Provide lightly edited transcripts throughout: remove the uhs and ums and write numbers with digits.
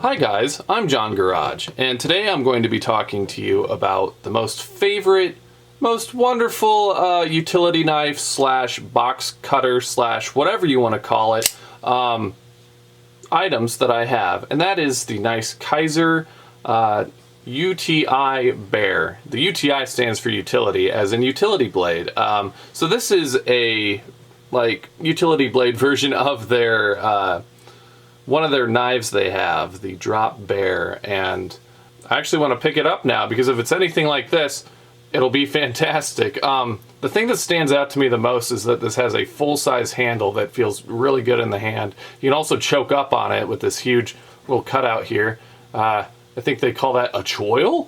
Hi guys, I'm John Garage, and today I'm going to be talking to you about the most wonderful utility knife slash box cutter slash whatever you want to call it items that I have, and that is the nice Kizer Uti Bear. The UTI stands for utility, as in utility blade. So this is a utility blade version of their one of their knives they have, the Drop Bear, and I actually want to pick it up now because if it's anything like this, it'll be fantastic. The thing that stands out to me the most is that this has a full-size handle that feels really good in the hand. You can also choke up on it with this huge little cutout here. I think they call that a choil?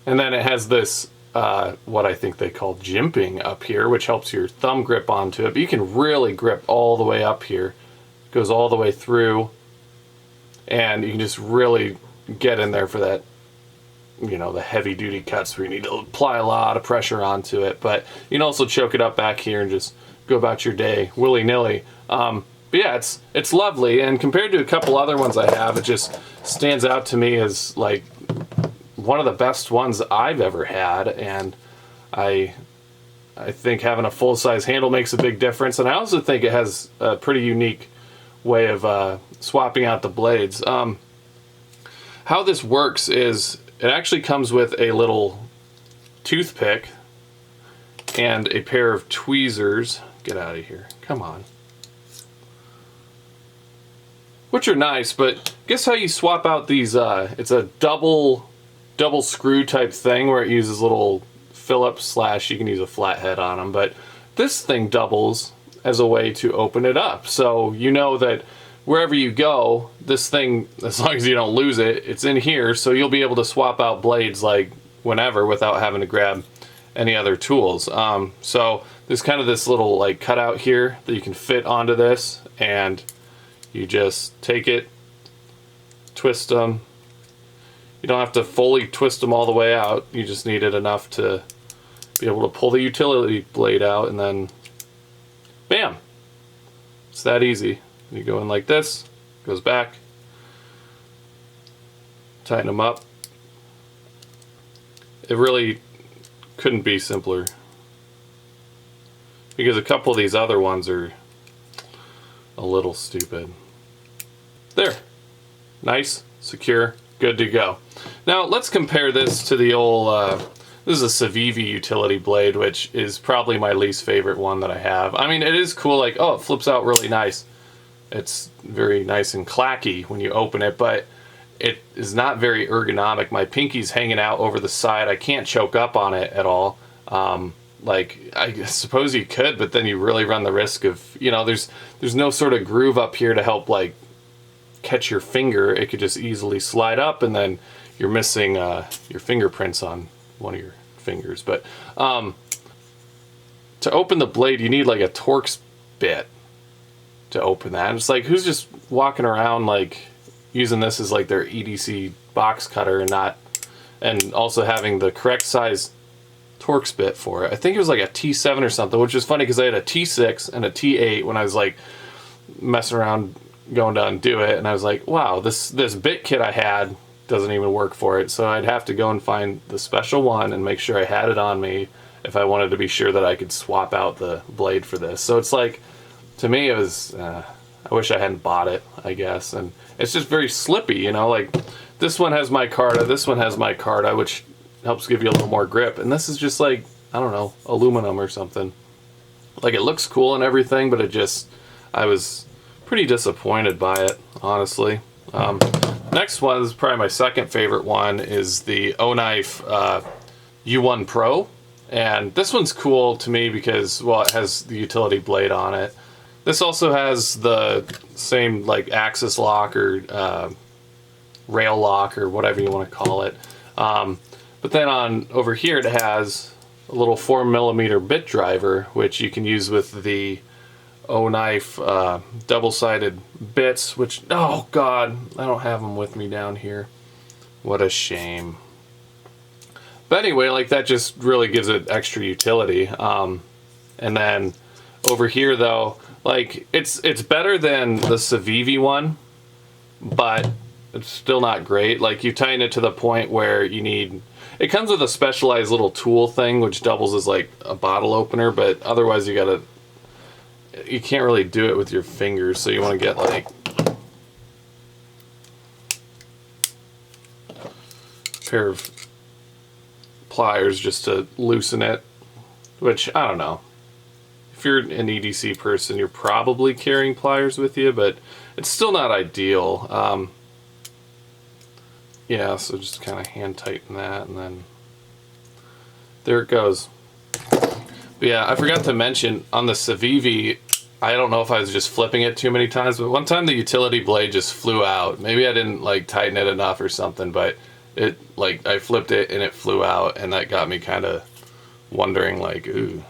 And then it has this, what I think they call jimping up here, which helps your thumb grip onto it, but you can really grip all the way up here. Goes all the way through, and you can just really get in there for that, you know, the heavy duty cuts where you need to apply a lot of pressure onto it. But you can also choke it up back here and just go about your day willy-nilly. But yeah, it's lovely, and compared to a couple other ones I have, it just stands out to me as like one of the best ones I've ever had, and I think having a full-size handle makes a big difference, and I also think it has a pretty unique way of swapping out the blades. How this works is it actually comes with a little toothpick and a pair of tweezers. Get out of here, come on. Which are nice, but guess how you swap out these, it's a double screw type thing where it uses little Phillips slash you can use a flathead on them, but this thing doubles as a way to open it up. So you know that wherever you go, this thing, as long as you don't lose it, it's in here, so you'll be able to swap out blades like whenever without having to grab any other tools. So there's kind of this little like cutout here that you can fit onto this, and you just take it, twist them. You don't have to fully twist them all the way out, you just need it enough to be able to pull the utility blade out, and then bam! It's that easy. You go in like this, goes back, tighten them up. It really couldn't be simpler, because a couple of these other ones are a little stupid. There. Nice, secure, good to go. Now let's compare this to the old this is a Civivi utility blade, which is probably my least favorite one that I have. I mean, it is cool, like, oh, it flips out really nice. It's very nice and clacky when you open it, but it is not very ergonomic. My pinky's hanging out over the side. I can't choke up on it at all. Like, I suppose you could, but then you really run the risk of, you know, there's no sort of groove up here to help, like, catch your finger. It could just easily slide up, and then you're missing your fingerprints on one of your fingers. But to open the blade, you need like a Torx bit to open that. And it's like, who's just walking around like using this as like their EDC box cutter and also having the correct size Torx bit for it. I think it was like a T7 or something, which is funny because I had a T6 and a T8 when I was like messing around going to undo it, and I was like, wow, this bit kit I had doesn't even work for it, so I'd have to go and find the special one and make sure I had it on me if I wanted to be sure that I could swap out the blade for this. So it's like, to me, it was, I wish I hadn't bought it, I guess, and it's just very slippy, you know, like, this one has micarta, this one has micarta, which helps give you a little more grip, and this is just like, I don't know, aluminum or something. Like, it looks cool and everything, but it just, I was pretty disappointed by it, honestly. Next one is probably my second favorite one, is the Oknife U1 Pro, and this one's cool to me because, well, it has the utility blade on it. This also has the same like axis lock or rail lock or whatever you want to call it, but then on over here it has a little 4mm bit driver, which you can use with the Oknife double-sided bits, which, oh god, I don't have them with me down here. What a shame. But anyway, like, that just really gives it extra utility. And then over here though, like, it's better than the Civivi one, but it's still not great. Like, you tighten it to the point where you need, it comes with a specialized little tool thing which doubles as like a bottle opener, but otherwise you can't really do it with your fingers, so you want to get like a pair of pliers just to loosen it, which I don't know. If you're an EDC person, you're probably carrying pliers with you, but it's still not ideal. Yeah, so just kind of hand tighten that, and then there it goes. But yeah, I forgot to mention on the Civivi, I don't know if I was just flipping it too many times, but one time the utility blade just flew out. Maybe I didn't like tighten it enough or something, but it, like, I flipped it and it flew out, and that got me kind of wondering, like, ooh,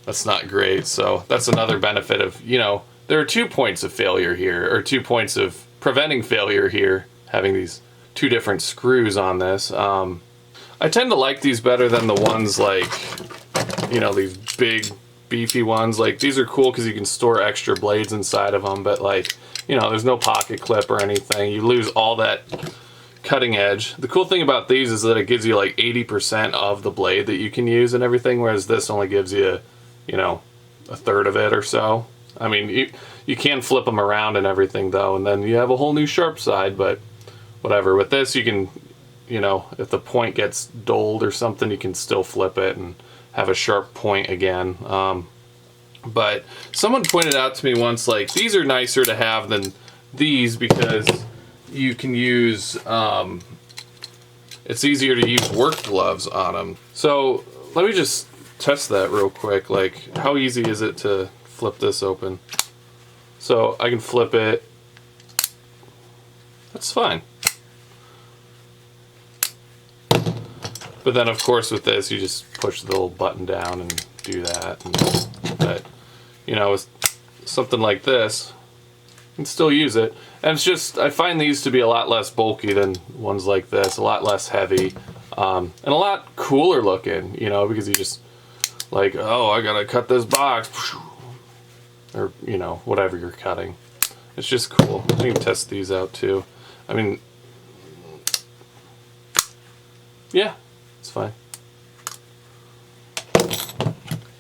that's not great. So that's another benefit of, you know, there are 2 points of failure here, or 2 points of preventing failure here, having these 2 different screws on this. I tend to like these better than the ones like, you know, these big beefy ones. Like, these are cool because you can store extra blades inside of them, but like, you know, there's no pocket clip or anything. You lose all that cutting edge. The cool thing about these is that it gives you like 80% of the blade that you can use and everything, whereas this only gives you, you know, a third of it or so. I mean, you can flip them around and everything though, and then you have a whole new sharp side, but whatever. With this, you can, you know, if the point gets dulled or something, you can still flip it and have a sharp point again. But someone pointed out to me once, like, these are nicer to have than these because you can use, it's easier to use work gloves on them. So let me just test that real quick. Like, how easy is it to flip this open? So I can flip it. That's fine. But then, of course, with this, you just push the little button down and do that. But, you know, with something like this, you can still use it. And it's just, I find these to be a lot less bulky than ones like this, a lot less heavy, and a lot cooler looking, you know, because you just, like, oh, I gotta cut this box, or, you know, whatever you're cutting. It's just cool. I can test these out, too. I mean, yeah. It's fine.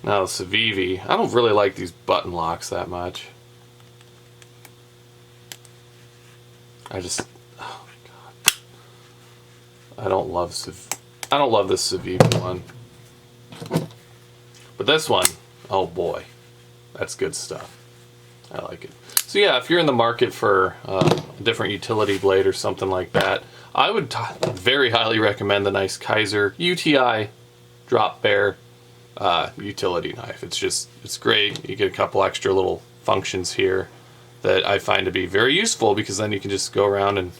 Now the Civivi, I don't really like these button locks that much. I just, oh my god, I don't love this Civivi one. But this one, oh boy, that's good stuff. I like it. So yeah, if you're in the market for a different utility blade or something like that, I would very highly recommend the nice Kizer Uti Drop Bear utility knife. It's great. You get a couple extra little functions here that I find to be very useful, because then you can just go around and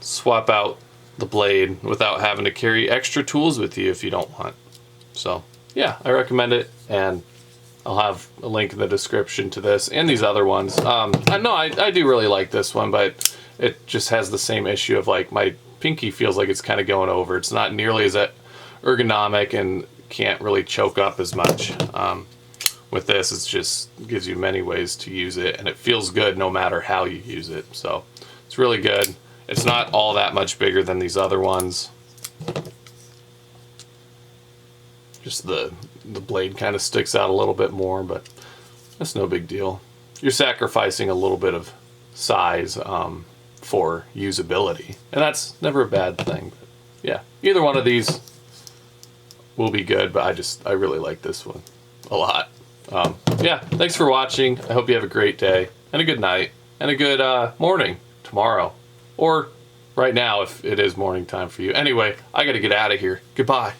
swap out the blade without having to carry extra tools with you if you don't want. So yeah, I recommend it, and I'll have a link in the description to this and these other ones. I do really like this one, but it just has the same issue of, like, my pinky feels like it's kind of going over. It's not nearly as ergonomic and can't really choke up as much. With this, it just gives you many ways to use it, and it feels good no matter how you use it. So it's really good. It's not all that much bigger than these other ones. Just the blade kind of sticks out a little bit more, but that's no big deal. You're sacrificing a little bit of size for usability, and that's never a bad thing. But yeah, either one of these will be good, but I really like this one a lot. Yeah, thanks for watching. I hope you have a great day and a good night and a good morning tomorrow, or right now if it is morning time for you. Anyway, I gotta get out of here. Goodbye.